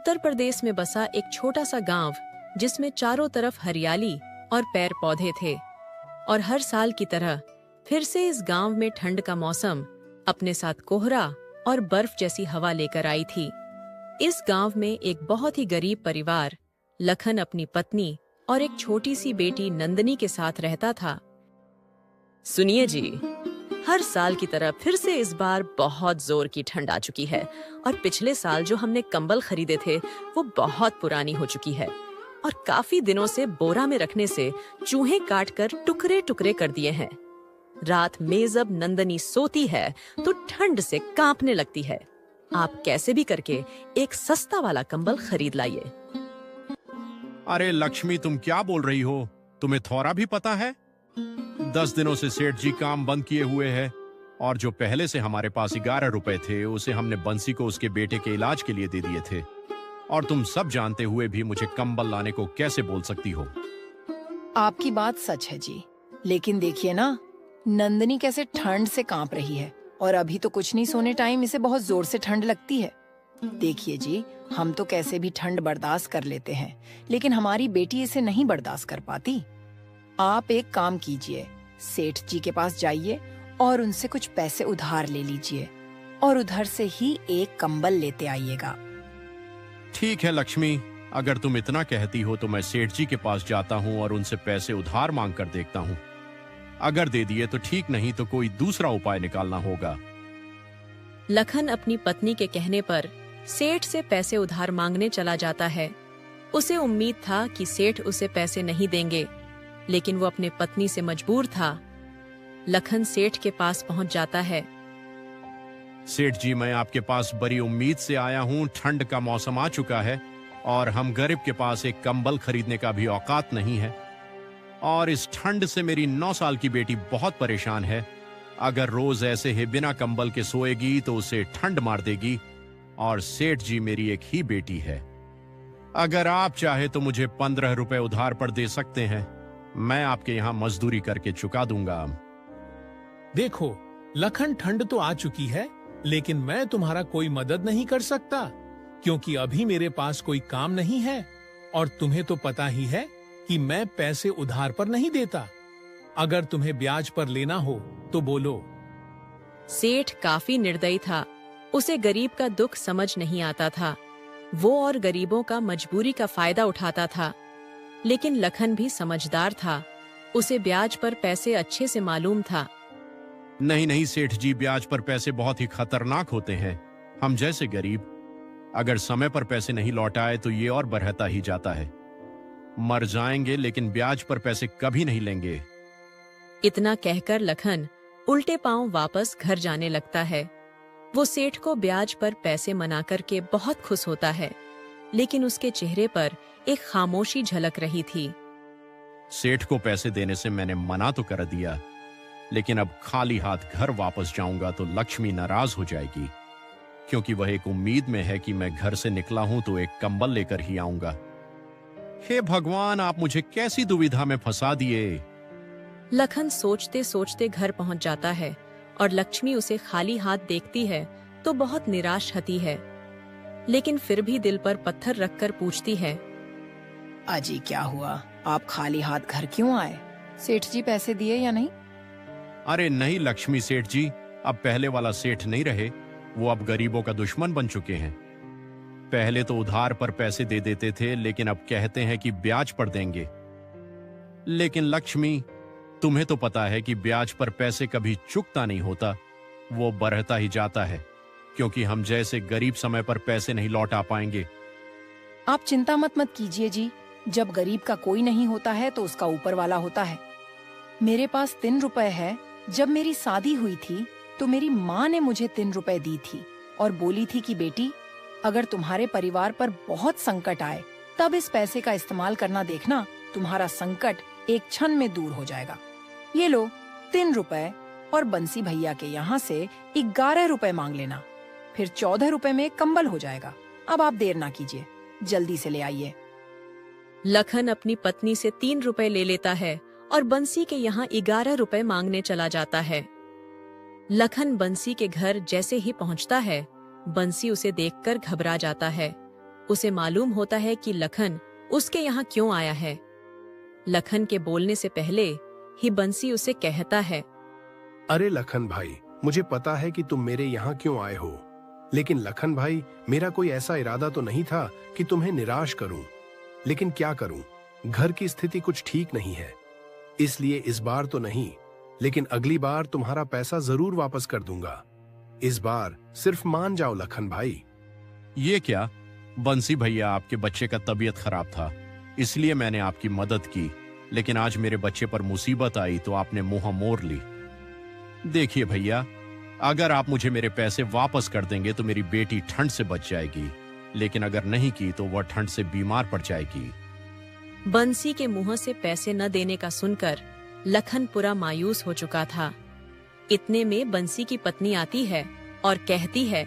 उत्तर प्रदेश में बसा एक छोटा सा गांव जिसमें चारों तरफ हरियाली और पेड़ पौधे थे। और हर साल की तरह फिर से इस गांव में ठंड का मौसम अपने साथ कोहरा और बर्फ जैसी हवा लेकर आई थी। इस गांव में एक बहुत ही गरीब परिवार लखन अपनी पत्नी और एक छोटी सी बेटी नंदनी के साथ रहता था। सुनिए जी, हर साल की तरह फिर से इस बार बहुत जोर की ठंड आ चुकी है और पिछले साल जो हमने कंबल खरीदे थे वो बहुत पुरानी हो चुकी है और काफी दिनों से बोरा में रखने से चूहे काटकर टुकड़े टुकड़े कर दिए हैं। रात में जब नंदनी सोती है तो ठंड से कांपने लगती है। आप कैसे भी करके एक सस्ता वाला कंबल खरीद लाइए। अरे लक्ष्मी, तुम क्या बोल रही हो? तुम्हें थोड़ा भी पता है? 10 दिनों से सेठ जी काम बंद किए हुए हैं और जो पहले से हमारे पास 11 रुपए थे उसे हमने बंसी को उसके बेटे के इलाज के लिए दे दिए थे। और तुम सब जानते हुए भी मुझे कंबल लाने को कैसे बोल सकती हो? आपकी बात सच है जी, लेकिन देखिए ना, नंदनी कैसे ठंड से कांप रही है और अभी तो कुछ नहीं सोने टाइम इसे बहुत जोर से ठंड लगती है। देखिए जी, हम तो कैसे भी ठंड बर्दाश्त कर लेते हैं, लेकिन हमारी बेटी इसे नहीं बर्दाश्त कर पाती। आप एक काम कीजिए, सेठ जी के पास जाइए और उनसे कुछ पैसे उधार ले लीजिए और उधर से ही एक कंबल लेते आइएगा। ठीक है लक्ष्मी, अगर तुम इतना कहती हो तो मैं सेठ जी के पास जाता हूँ और उनसे पैसे उधार मांग कर देखता हूँ। अगर दे दिए तो ठीक, नहीं तो कोई दूसरा उपाय निकालना होगा। लखन अपनी पत्नी के कहने पर सेठ से पैसे उधार मांगने चला जाता है। उसे उम्मीद था कि सेठ उसे पैसे नहीं देंगे, लेकिन वो अपने पत्नी से मजबूर था। लखन सेठ के पास पहुंच जाता है। सेठ जी, मैं आपके पास बड़ी उम्मीद से आया हूँ। ठंड का मौसम आ चुका है और हम गरीब के पास एक कंबल खरीदने का भी औकात नहीं है और इस ठंड से मेरी 9 साल की बेटी बहुत परेशान है। अगर रोज ऐसे ही बिना कंबल के सोएगी तो उसे ठंड मार देगी और सेठ जी मेरी एक ही बेटी है। अगर आप चाहे तो मुझे 15 रुपए उधार पर दे सकते हैं। मैं आपके यहाँ मजदूरी करके चुका दूंगा। देखो लखन, ठंड तो आ चुकी है, लेकिन मैं तुम्हारा कोई मदद नहीं कर सकता क्योंकि अभी मेरे पास कोई काम नहीं है और तुम्हें तो पता ही है कि मैं पैसे उधार पर नहीं देता। अगर तुम्हें ब्याज पर लेना हो तो बोलो। सेठ काफी निर्दयी था। उसे गरीब का दुख समझ नहीं आता था। वो और गरीबों का मजबूरी का फायदा उठाता था। लेकिन लखन भी समझदार था। उसे ब्याज पर पैसे अच्छे से मालूम था। नहीं नहीं सेठ जी, ब्याज पर पैसे बहुत ही खतरनाक होते हैं। हम जैसे गरीब अगर समय पर पैसे नहीं लौटाए तो ये और बढ़ता ही जाता है। मर जाएंगे लेकिन ब्याज पर पैसे कभी नहीं लेंगे। इतना कहकर लखन उल्टे पांव वापस घर जाने लगता है। वो सेठ को ब्याज पर पैसे मना करके बहुत खुश होता है, लेकिन उसके चेहरे पर एक खामोशी झलक रही थी। सेठ को पैसे देने से मैंने मना तो कर दिया, लेकिन अब खाली हाथ घर वापस जाऊंगा तो लक्ष्मी नाराज हो जाएगी, क्योंकि वह एक उम्मीद में है कि मैं घर से निकला हूं तो एक कंबल लेकर ही आऊंगा। हे भगवान, आप मुझे कैसी दुविधा में फंसा दिए। लखन सोचते सोचते घर पहुंच जाता है और लक्ष्मी उसे खाली हाथ देखती है तो बहुत निराश होती है, लेकिन फिर भी दिल पर पत्थर रखकर पूछती है, अजी क्या हुआ, आप खाली हाथ घर क्यों आए? सेठ जी पैसे दिए या नहीं? अरे नहीं लक्ष्मी सेठ जी, अब पहले वाला सेठ नहीं रहे। वो अब गरीबों का दुश्मन बन चुके हैं। पहले तो उधार पर पैसे दे देते थे, लेकिन अब कहते हैं कि ब्याज पर देंगे। लेकिन लक्ष्मी, तुम्हें तो पता है कि ब्याज पर पैसे कभी चुकता नहीं होता, वो बढ़ता ही जाता है, क्योंकि हम जैसे गरीब समय पर पैसे नहीं लौटा पाएंगे। आप चिंता मत कीजिए जी, जब गरीब का कोई नहीं होता है तो उसका ऊपर वाला होता है। मेरे पास 3 रुपए है। जब मेरी शादी हुई थी तो मेरी माँ ने मुझे 3 रुपए दी थी और बोली थी कि बेटी, अगर तुम्हारे परिवार पर बहुत संकट आए तब इस पैसे का इस्तेमाल करना देखना, तुम्हारा संकट एक क्षण में दूर हो जाएगा। ये लो 3 रुपए और बंसी भैया के यहाँ से 11 रुपए मांग लेना, फिर 14 रुपए में एक कंबल हो जाएगा। अब आप देर ना कीजिए, जल्दी से ले आइए। लखन अपनी पत्नी से 3 रुपए ले लेता है और बंसी के यहाँ 11 रुपए मांगने चला जाता है। लखन बंसी के घर जैसे ही पहुंचता है, बंसी उसे देखकर घबरा जाता है। उसे मालूम होता है कि लखन उसके यहाँ क्यों आया है। लखन के बोलने से पहले ही बंसी उसे कहता है, अरे लखन भाई, मुझे पता है कि तुम मेरे यहाँ क्यों आए हो, लेकिन लखन भाई, मेरा कोई ऐसा इरादा तो नहीं था कि तुम्हें निराश करूं। लेकिन क्या करूं, घर की स्थिति कुछ ठीक नहीं है, इसलिए इस बार तो नहीं, लेकिन अगली बार तुम्हारा पैसा जरूर वापस कर दूंगा। इस बार सिर्फ मान जाओ लखन भाई। ये क्या बंसी भैया, आपके बच्चे का तबीयत खराब था इसलिए मैंने आपकी मदद की, लेकिन आज मेरे बच्चे पर मुसीबत आई तो आपने मुंह मोड़ ली। देखिए भैया, अगर आप मुझे मेरे पैसे वापस कर देंगे तो मेरी बेटी ठंड से बच जाएगी, लेकिन अगर नहीं की तो वह ठंड से बीमार पड़ जाएगी। बंसी के मुंह से पैसे न देने का सुनकर लखन पूरा मायूस हो चुका था। इतने में बंसी की पत्नी आती है और कहती है,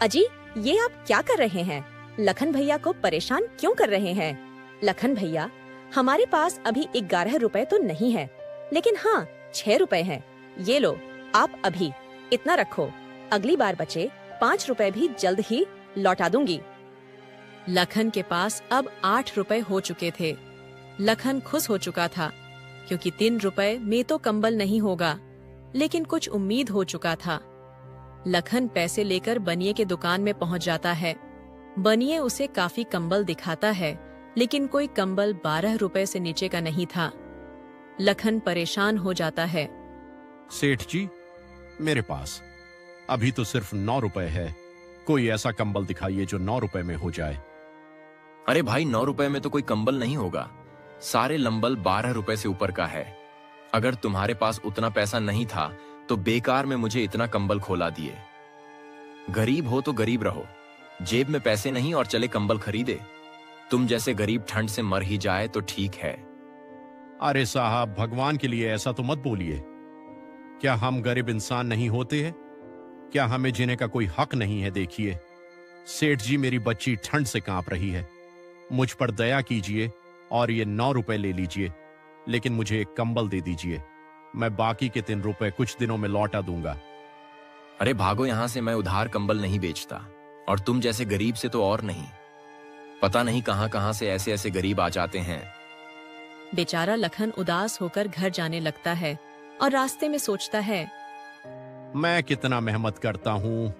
अजी, ये आप क्या कर रहे हैं? लखन भैया को परेशान क्यों कर रहे हैं? लखन भैया, हमारे पास अभी 11 रुपए तो नहीं है, लेकिन हाँ 6 रुपए हैं। ये लो, आप अभी इतना रखो, अगली बार बचे 5 रुपए भी जल्द ही लौटा दूंगी। लखन के पास अब 8 रुपए हो चुके थे। लखन खुश हो चुका था क्योंकि 3 रुपए में तो कंबल नहीं होगा, लेकिन कुछ उम्मीद हो चुका था। लखन पैसे लेकर बनिए के दुकान में पहुंच जाता है। बनिए उसे काफी कंबल दिखाता है, लेकिन कोई कंबल 12 रुपए से नीचे का नहीं था। लखन परेशान हो जाता है। सेठ जी, मेरे पास अभी तो सिर्फ 9 रुपए है, कोई ऐसा कंबल दिखाइए जो 9 रुपए में हो जाए। अरे भाई, 9 रुपए में तो कोई कंबल नहीं होगा, सारे लंबल 12 रुपए से ऊपर का है। अगर तुम्हारे पास उतना पैसा नहीं था तो बेकार में मुझे इतना कंबल खोला दिए। गरीब हो तो गरीब रहो, जेब में पैसे नहीं और चले कंबल खरीदे। तुम जैसे गरीब ठंड से मर ही जाए तो ठीक है। अरे साहब, भगवान के लिए ऐसा तो मत बोलिए। क्या हम गरीब इंसान नहीं होते हैं? क्या हमें जीने का कोई हक नहीं है? देखिए सेठ जी, मेरी बच्ची ठंड से कांप रही है, मुझ पर दया कीजिए और ये 9 रुपए ले लीजिए, लेकिन मुझे एक कंबल दे दीजिए। मैं बाकी के 3 रुपए कुछ दिनों में लौटा दूंगा। अरे भागो यहाँ से, मैं उधार कंबल नहीं बेचता, और तुम जैसे गरीब से तो और नहीं। पता नहीं कहां कहां से ऐसे ऐसे गरीब आ जाते हैं। बेचारा लखन उदास होकर घर जाने लगता है और रास्ते में सोचता है, मैं कितना मेहनत करता हूँ,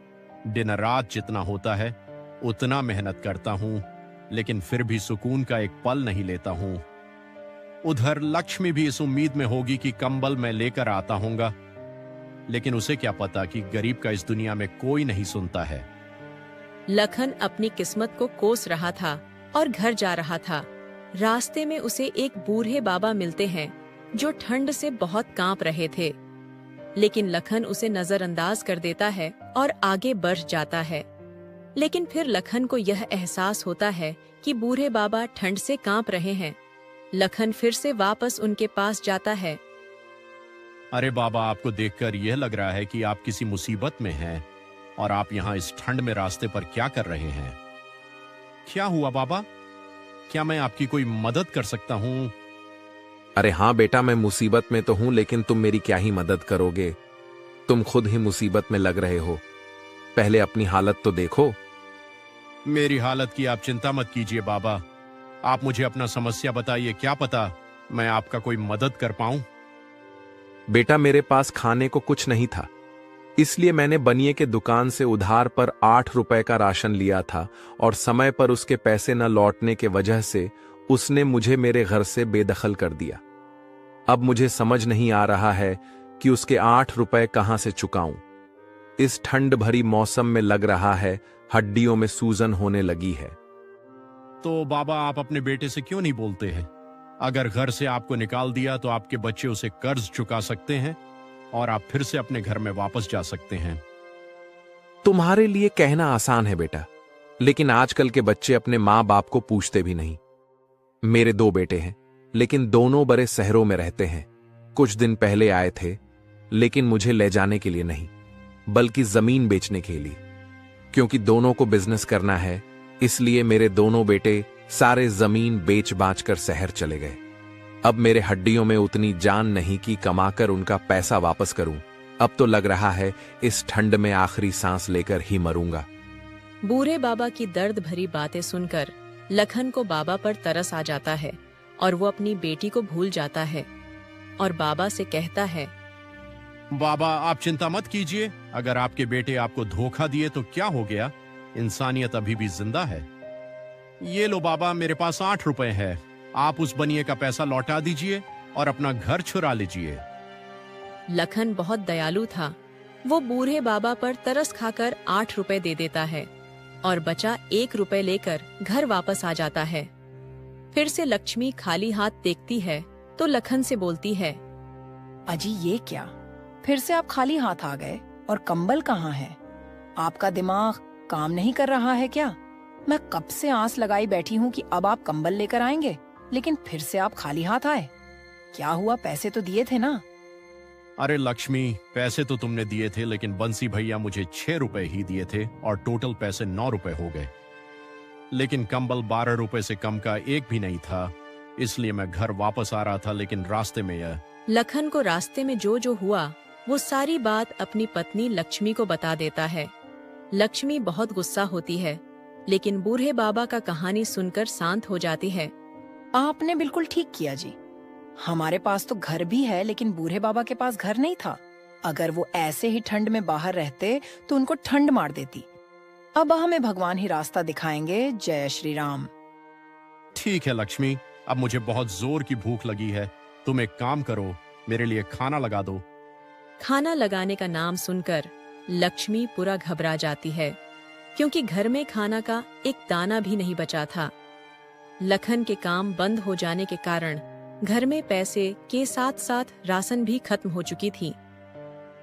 दिन रात जितना होता है उतना मेहनत करता हूँ, लेकिन फिर भी सुकून का एक पल नहीं लेता हूँ। उधर लक्ष्मी भी इस उम्मीद में होगी कि कंबल मैं लेकर आता हूँगा, लेकिन उसे क्या पता कि गरीब का इस दुनिया में कोई नहीं सुनता है। लखन अपनी किस्मत को कोस रहा था और घर जा रहा था। रास्ते में उसे एक बूढ़े बाबा मिलते हैं जो ठंड से बहुत कांप रहे थे, लेकिन लखन उसे नजरअंदाज कर देता है और आगे बढ़ जाता है। लेकिन फिर लखन को यह एहसास होता है कि बूढ़े बाबा ठंड से कांप रहे हैं। लखन फिर से वापस उनके पास जाता है। अरे बाबा, आपको देखकर यह लग रहा है कि आप किसी मुसीबत में हैं, और आप यहाँ इस ठंड में रास्ते पर क्या कर रहे हैं? क्या हुआ बाबा? क्या मैं आपकी कोई मदद कर सकता हूँ? अरे हाँ बेटा, मैं मुसीबत में तो हूं, लेकिन तुम मेरी क्या ही मदद करोगे? तुम खुद ही मुसीबत में लग रहे हो। पहले अपनी हालत तो देखो। मेरी हालत की आप चिंता मत कीजिए बाबा, आप मुझे अपना समस्या बताइए, क्या पता मैं आपका कोई मदद कर पाऊं। बेटा, मेरे पास खाने को कुछ नहीं था, इसलिए मैंने बनिए के दुकान से उधार पर 8 रुपए का राशन लिया था, और समय पर उसके पैसे न लौटने के वजह से उसने मुझे मेरे घर से बेदखल कर दिया। अब मुझे समझ नहीं आ रहा है कि उसके 8 रुपए कहां से चुकाऊं। इस ठंड भरी मौसम में लग रहा है हड्डियों में सूजन होने लगी है। तो बाबा, आप अपने बेटे से क्यों नहीं बोलते हैं? अगर घर से आपको निकाल दिया तो आपके बच्चे उसे कर्ज चुका सकते हैं और आप फिर से अपने घर में वापस जा सकते हैं। तुम्हारे लिए कहना आसान है बेटा, लेकिन आजकल के बच्चे अपने माँ बाप को पूछते भी नहीं। मेरे 2 बेटे हैं, लेकिन दोनों बड़े शहरों में रहते हैं। कुछ दिन पहले आए थे, लेकिन मुझे ले जाने के लिए नहीं, बल्कि जमीन बेचने के लिए। क्योंकि दोनों को बिजनेस करना है, इसलिए मेरे दोनों बेटे सारे जमीन बेच बाच कर शहर चले गए। अब मेरे हड्डियों में उतनी जान नहीं कि कमाकर उनका पैसा वापस करूं। अब तो लग रहा है इस ठंड में आखिरी सांस लेकर ही मरूंगा। बूढ़े बाबा की दर्द भरी बातें सुनकर लखन को बाबा पर तरस आ जाता है और वो अपनी बेटी को भूल जाता है और बाबा से कहता है, बाबा आप चिंता मत कीजिए, अगर आपके बेटे आपको धोखा दिए तो क्या हो गया, इंसानियत अभी भी जिंदा है। ये लो बाबा, मेरे पास 8 रुपए है, आप उस बनिए का पैसा लौटा दीजिए और अपना घर छुरा लीजिए। लखन बहुत दयालु था। वो बूढ़े बाबा पर तरस खाकर 8 रुपए दे देता है और बचा 1 रुपए लेकर घर वापस आ जाता है। फिर से लक्ष्मी खाली हाथ देखती है तो लखन से बोलती है, अजी ये क्या, फिर से आप खाली हाथ आ गए, और कंबल कहाँ है? आपका दिमाग काम नहीं कर रहा है क्या? मैं कब से आस लगाई बैठी हूँ कि अब आप कंबल लेकर आएंगे, लेकिन फिर से आप खाली हाथ आए। क्या हुआ, पैसे तो दिए थे ना? अरे लक्ष्मी, पैसे तो तुमने दिए थे, लेकिन बंसी भैया मुझे 6 रुपए ही दिए थे और टोटल पैसे 9 रुपए हो गए। लेकिन कंबल 12 रुपए से कम का एक भी नहीं था, इसलिए मैं घर वापस आ रहा था, लेकिन रास्ते में यह। लखन को रास्ते में जो जो हुआ वो सारी बात अपनी पत्नी लक्ष्मी को बता देता है। लक्ष्मी बहुत गुस्सा होती है, लेकिन बूढ़े बाबा का कहानी सुनकर शांत हो जाती है। आपने बिल्कुल ठीक किया जी। हमारे पास तो घर भी है, लेकिन बूढ़े बाबा के पास घर नहीं था। अगर वो ऐसे ही ठंड में बाहर रहते तो उनको ठंड मार देती। अब हमें भगवान ही रास्ता दिखाएंगे। जय श्री राम। ठीक है लक्ष्मी, अब मुझे बहुत जोर की भूख लगी है, तुम एक काम करो, मेरे लिए खाना लगा दो। खाना लगाने का नाम सुनकर लक्ष्मी पूरा घबरा जाती है, क्योंकि घर में खाना का एक दाना भी नहीं बचा था। लखन के काम बंद हो जाने के कारण घर में पैसे के साथ साथ राशन भी खत्म हो चुकी थी।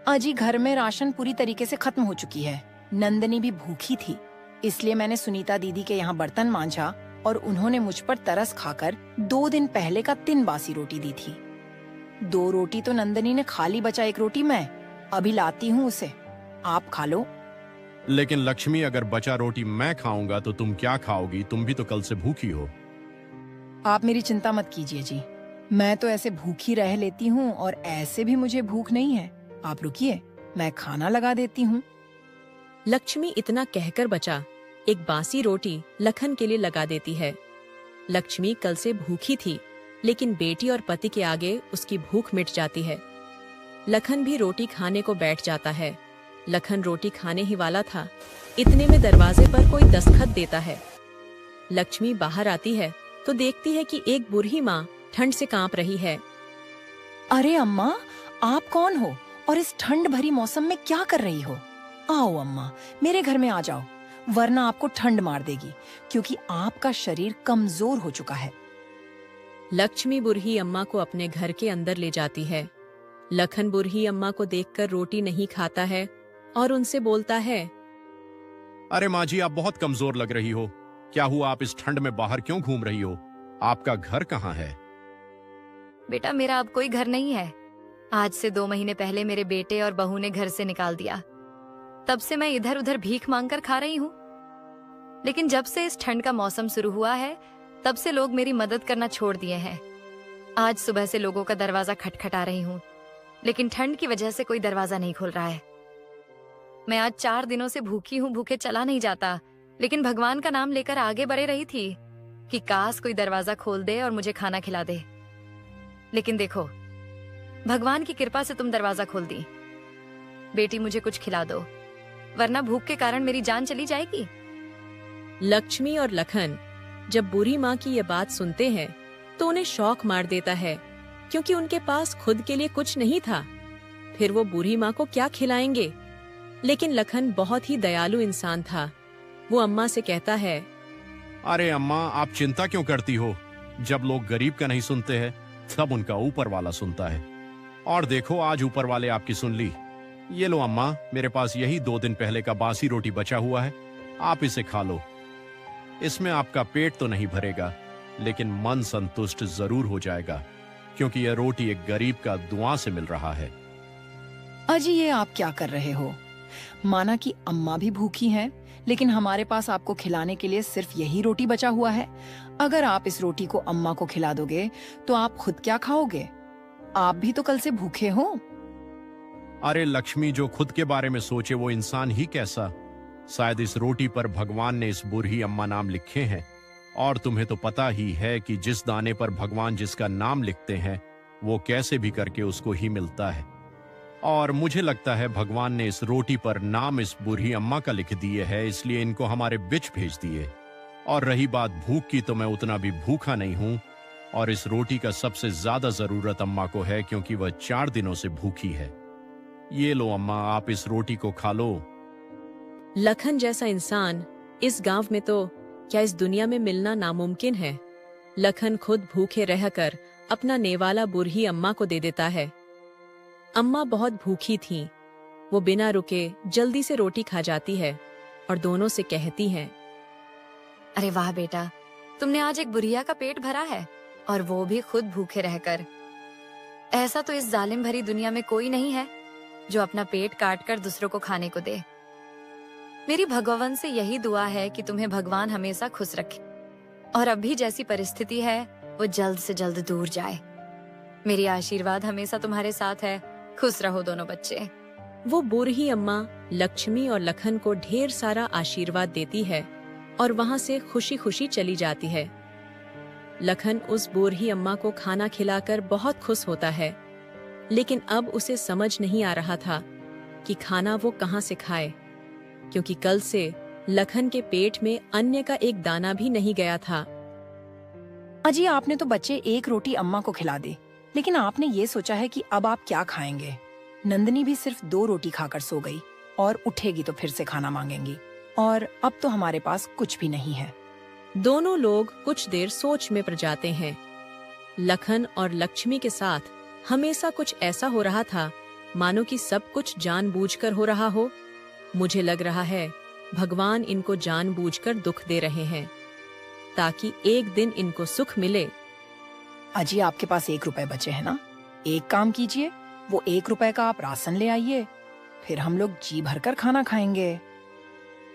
अजी घर में राशन पूरी तरीके से खत्म हो चुकी है। नंदनी भी भूखी थी, इसलिए मैंने सुनीता दीदी के यहाँ बर्तन मांझा और उन्होंने मुझ पर तरस खाकर 2 दिन पहले का 3 बासी रोटी दी थी। 2 रोटी तो नंदनी ने खा ली, बचा 1 रोटी मैं अभी लाती हूँ उसे, आप खा लो। लेकिन लक्ष्मी, अगर बचा रोटी मैं खाऊंगा तो तुम क्या खाओगी? तुम भी तो कल से भूखी हो। आप मेरी चिंता मत कीजिए जी, मैं तो ऐसे भूखी रह लेती हूँ और ऐसे भी मुझे भूख नहीं है। आप रुकिए, मैं खाना लगा देती हूँ। लक्ष्मी इतना कहकर बचा एक बासी रोटी लखन के लिए लगा देती है। लक्ष्मी कल से भूखी थी, लेकिन बेटी और पति के आगे उसकी भूख मिट जाती है। लखन भी रोटी खाने को बैठ जाता है। लखन रोटी खाने ही वाला था, इतने में दरवाजे पर कोई दस्तखत देता है। लक्ष्मी बाहर आती है तो देखती है कि एक बूढ़ी माँ ठंड से कांप रही है। अरे अम्मा, आप कौन हो और इस ठंड भरी मौसम में क्या कर रही हो? आओ अम्मा, मेरे घर में आ जाओ, वरना आपको ठंड मार देगी, क्योंकि आपका शरीर कमजोर हो चुका है। लक्ष्मी बूढ़ी अम्मा को अपने घर के अंदर ले जाती है। लखन बूढ़ी अम्मा को देखकर रोटी नहीं खाता है और उनसे बोलता है, अरे माँ जी, आप बहुत कमजोर लग रही हो। क्या हुआ, आप इस ठंड में बाहर क्यों घूम रही हो? आपका घर कहाँ है? बेटा, मेरा अब कोई घर नहीं है। आज से 2 महीने पहले मेरे बेटे और बहू ने घर से निकाल दिया। तब से मैं इधर उधर भीख मांगकर खा रही हूँ। लेकिन जब से इस ठंड का मौसम शुरू हुआ है, तब से लोग मेरी मदद करना छोड़ दिए हैं। आज सुबह से लोगों का दरवाजा खटखटा रही हूँ, लेकिन ठंड की वजह से कोई दरवाजा नहीं खुल रहा है। मैं आज 4 दिनों से भूखी हूँ, भूखे चला नहीं जाता, लेकिन भगवान का नाम लेकर आगे बढ़े रही थी कि काश कोई दरवाजा खोल दे और मुझे खाना खिला दे। लेकिन देखो, भगवान की कृपा से तुम दरवाजा खोल दी। बेटी, मुझे कुछ खिला दो, वरना भूख के कारण मेरी जान चली जाएगी। लक्ष्मी और लखन जब बूढ़ी माँ की ये बात सुनते हैं तो उन्हें शौक मार देता है, क्योंकि उनके पास खुद के लिए कुछ नहीं था। फिर वो बूढ़ी माँ को क्या खिलाएंगे? लेकिन लखन बहुत ही दयालु इंसान था। वो अम्मा से कहता है, अरे अम्मा, आप चिंता क्यों करती हो? जब लोग गरीब का नहीं सुनते हैं, तब उनका ऊपर वाला सुनता है। और देखो, आज ऊपर वाले आपकी सुन ली। ये लो अम्मा, मेरे पास यही 2 दिन पहले का बासी रोटी बचा हुआ है, आप इसे खा लो। इसमें आपका पेट तो नहीं भरेगा, लेकिन मन संतुष्ट जरूर हो जाएगा, क्योंकि यह रोटी एक गरीब का दुआ से मिल रहा है। अजी, ये आप क्या कर रहे हो? माना कि अम्मा भी भूखी हैं, लेकिन हमारे पास आपको खिलाने के लिए सिर्फ यही रोटी बचा हुआ है। अगर आप इस रोटी को अम्मा को खिला दोगे तो आप खुद क्या खाओगे? आप भी तो कल से भूखे हो। अरे लक्ष्मी, जो खुद के बारे में सोचे वो इंसान ही कैसा? शायद इस रोटी पर भगवान ने इस बूढ़ी अम्मा नाम लिखे हैं, और तुम्हें तो पता ही है कि जिस दाने पर भगवान जिसका नाम लिखते हैं वो कैसे भी करके उसको ही मिलता है। और मुझे लगता है भगवान ने इस रोटी पर नाम इस बूढ़ी अम्मा का लिख दिए है, इसलिए इनको हमारे बीच भेज दिए। और रही बात भूख की, तो मैं उतना भी भूखा नहीं हूं, और इस रोटी का सबसे ज्यादा जरूरत अम्मा को है, क्योंकि वह 4 दिनों से भूखी है। ये लो अम्मा, आप इस रोटी को खा लो। लखन जैसा इंसान इस गांव में तो क्या इस दुनिया में मिलना नामुमकिन है। लखन खुद भूखे रहकर अपना नेवाला बूढ़ी अम्मा को दे देता है। अम्मा बहुत भूखी थीं। वो बिना रुके जल्दी से रोटी खा जाती है और दोनों से कहती हैं, अरे वाह बेटा, तुमने आज एक बुढ़िया का पेट भरा है, और वो भी खुद भूखे रहकर। ऐसा तो इस जालिम भरी दुनिया में कोई नहीं है जो अपना पेट काट कर दूसरों को खाने को दे। मेरी भगवान से यही दुआ है कि तुम्हें भगवान हमेशा खुश रखे, और अभी जैसी परिस्थिति है वो जल्द से जल्द दूर जाए। मेरी आशीर्वाद हमेशा तुम्हारे साथ है। खुश रहो दोनों बच्चे। वो बूढ़ी अम्मा लक्ष्मी और लखन को ढेर सारा आशीर्वाद देती है और वहां से खुशी खुशी चली जाती है। लखन उस बूढ़ी अम्मा को खाना खिलाकर बहुत खुश होता है, लेकिन अब उसे समझ नहीं आ रहा था कि खाना वो कहाँ से खाए, क्योंकि कल से लखन के पेट में अन्न का एक दाना भी नहीं गया था। अजी, आपने तो बच्चे एक रोटी अम्मा को खिला दी, लेकिन आपने ये सोचा है कि अब आप क्या खाएंगे। नंदनी भी सिर्फ 2 रोटी खाकर सो गई, और उठेगी तो फिर से खाना मांगेंगी, और अब तो हमारे पास कुछ भी नहीं है। दोनों लोग कुछ देर सोच में पड़ जाते हैं। लखन और लक्ष्मी के साथ हमेशा कुछ ऐसा हो रहा था मानो कि सब कुछ जानबूझकर हो रहा हो। मुझे लग रहा है भगवान इनको जानबूझकर दुख दे रहे हैं, ताकि एक दिन इनको सुख मिले। अजी, आपके पास 1 रुपए बचे हैं ना? एक काम कीजिए, वो 1 रुपए का आप राशन ले आइए, फिर हम लोग जी भरकर खाना खाएंगे।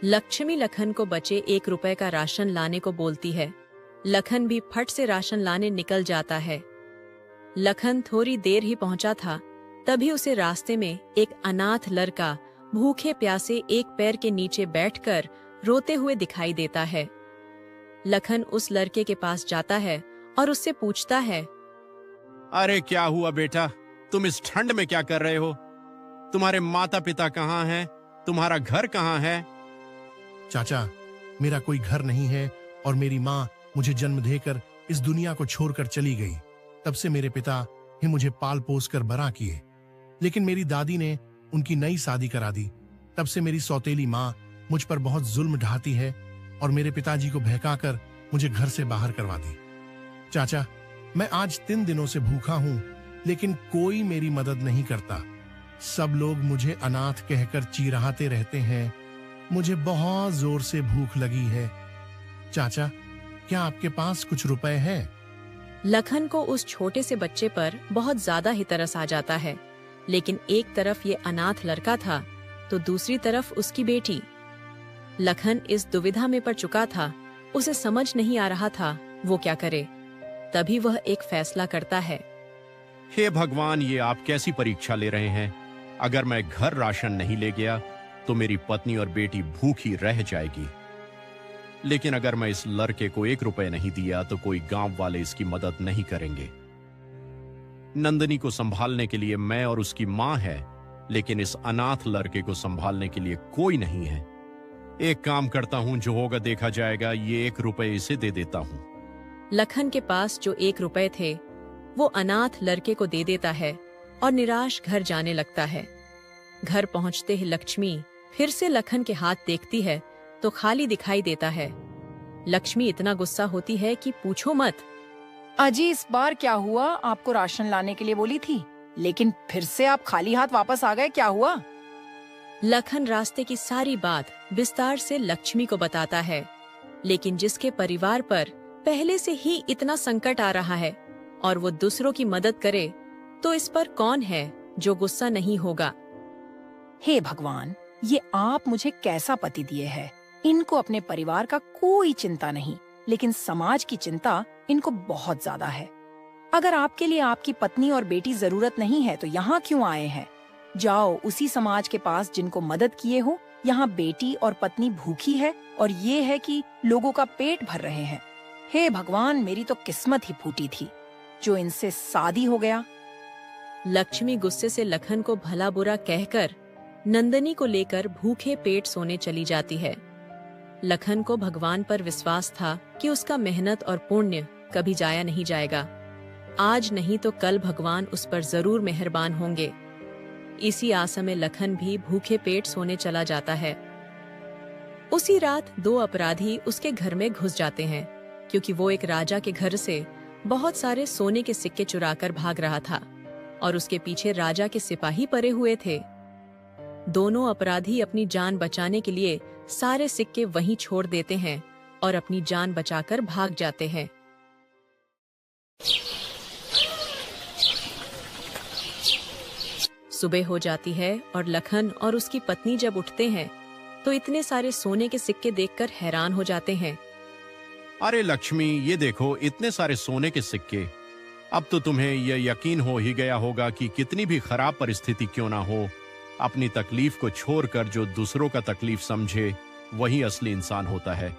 लक्ष्मी लखन को बचे 1 रुपए का राशन लाने को बोलती है। लखन भी फट से राशन लाने निकल जाता है। लखन थोड़ी देर ही पहुंचा था, तभी उसे रास्ते में एक अनाथ लड़का भूखे प्यासे एक पैर के नीचे बैठकर रोते हुए दिखाई देता है। लखन उस लड़के के पास जाता है और उससे पूछता है, अरे क्या हुआ बेटा, तुम इस ठंड में क्या कर रहे हो? तुम्हारे माता पिता कहाँ हैं? तुम्हारा घर कहाँ है? चाचा, मेरा कोई घर नहीं है, और मेरी माँ मुझे जन्म देकर इस दुनिया को छोड़कर चली गई। तब से मेरे पिता ही मुझे पाल पोस कर बड़ा किए, लेकिन मेरी दादी ने उनकी नई शादी करा दी। तब से मेरी सौतेली माँ मुझ पर बहुत जुल्म ढाती है, और मेरे पिताजी को बहकाकर मुझे घर से बाहर करवा दी। चाचा, मैं आज 3 दिनों से भूखा हूँ, लेकिन कोई मेरी मदद नहीं करता। सब लोग मुझे अनाथ कहकर चिढ़ाते रहते हैं। मुझे बहुत जोर से भूख लगी है। चाचा, क्या आपके पास कुछ रुपए हैं? लखन को उस छोटे से बच्चे पर बहुत ज्यादा ही तरस आ जाता है, लेकिन एक तरफ ये अनाथ लड़का था तो दूसरी तरफ उसकी बेटी। लखन इस दुविधा में पड़ चुका था। उसे समझ नहीं आ रहा था वो क्या करे। तभी वह एक फैसला करता है। हे भगवान, ये आप कैसी परीक्षा ले रहे हैं? अगर मैं घर राशन नहीं ले गया तो मेरी पत्नी और बेटी भूखी रह जाएगी, लेकिन अगर मैं इस लड़के को 1 रुपए नहीं दिया तो कोई गांव वाले इसकी मदद नहीं करेंगे। नंदनी को संभालने के लिए मैं और उसकी मां है, लेकिन इस अनाथ लड़के को संभालने के लिए कोई नहीं है। एक काम करता हूं, जो होगा देखा जाएगा। ये 1 रुपए इसे दे देता हूं। लखन के पास जो 1 रुपए थे वो अनाथ लड़के को दे देता है और निराश घर जाने लगता है। घर पहुंचते ही लक्ष्मी फिर से लखन के हाथ देखती है तो खाली दिखाई देता है। लक्ष्मी इतना गुस्सा होती है कि पूछो मत। अजी, इस बार क्या हुआ? आपको राशन लाने के लिए बोली थी, लेकिन फिर से आप खाली हाथ वापस आ गए, क्या हुआ? लखन रास्ते की सारी बात विस्तार से लक्ष्मी को बताता है, लेकिन जिसके परिवार पर पहले से ही इतना संकट आ रहा है और वो दूसरों की मदद करे, तो इस पर कौन है जो गुस्सा नहीं होगा। हे भगवान, ये आप मुझे कैसा पति दिए है। इनको अपने परिवार का कोई चिंता नहीं, लेकिन समाज की चिंता इनको बहुत ज्यादा है। अगर आपके लिए आपकी पत्नी और बेटी जरूरत नहीं है तो यहाँ क्यों आए हैं? जाओ उसी समाज के पास जिनको मदद किए हो यहाँ बेटी और पत्नी भूखी है और ये है कि लोगों का पेट भर रहे हैं। हे भगवान, मेरी तो किस्मत ही फूटी थी जो इनसे शादी हो गया। लक्ष्मी गुस्से से लखन को भला बुरा कहकर नंदनी को लेकर भूखे पेट सोने चली जाती है। लखन को भगवान पर विश्वास था कि उसका मेहनत और पुण्य कभी जाया नहीं जाएगा। आज नहीं तो कल भगवान उस पर जरूर मेहरबान होंगे। इसी आशा में लखन भी भूखे पेट सोने चला जाता है। उसी रात 2 अपराधी उसके घर में घुस जाते हैं, क्योंकि वो एक राजा के घर से बहुत सारे सोने के सिक्के चुराकर भाग रहा था और उसके पीछे राजा के सिपाही पड़े हुए थे। दोनों अपराधी अपनी जान बचाने के लिए सारे सिक्के वहीं छोड़ देते हैं और अपनी जान बचाकर भाग जाते हैं। सुबह हो जाती है और लखन और उसकी पत्नी जब उठते हैं तो इतने सारे सोने के सिक्के देखकर हैरान हो जाते हैं। अरे लक्ष्मी, ये देखो, इतने सारे सोने के सिक्के। अब तो तुम्हें यह यकीन हो ही गया होगा कि कितनी भी खराब परिस्थिति क्यों ना हो, अपनी तकलीफ को छोड़कर जो दूसरों का तकलीफ समझे वही असली इंसान होता है।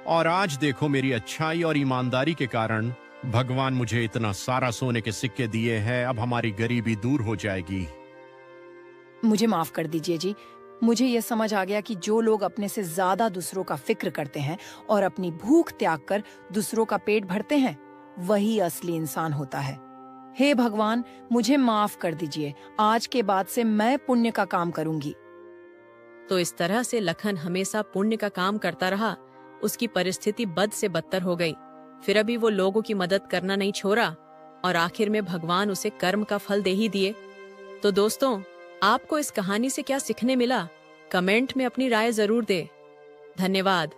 और आज देखो, मेरी अच्छाई और ईमानदारी के कारण भगवान मुझे इतना सारा सोने के सिक्के दिए हैं। अब हमारी गरीबी दूर हो जाएगी। मुझे माफ कर दीजिए जी। मुझे ये समझ आ गया कि जो लोग अपने से ज्यादा दूसरों का फिक्र करते हैं और अपनी भूख त्याग कर दूसरों का पेट भरते हैं, वही असली इंसान होता है। हे भगवान, मुझे माफ कर दीजिए। आज के बाद से मैं पुण्य का काम करूंगी। तो इस तरह से लखन हमेशा पुण्य का काम करता रहा। उसकी परिस्थिति बद से बदतर हो गई। फिर अभी वो लोगों की मदद करना नहीं छोड़ा और आखिर में भगवान उसे कर्म का फल दे ही दिए। तो दोस्तों, आपको इस कहानी से क्या सीखने मिला? कमेंट में अपनी राय जरूर दें। धन्यवाद।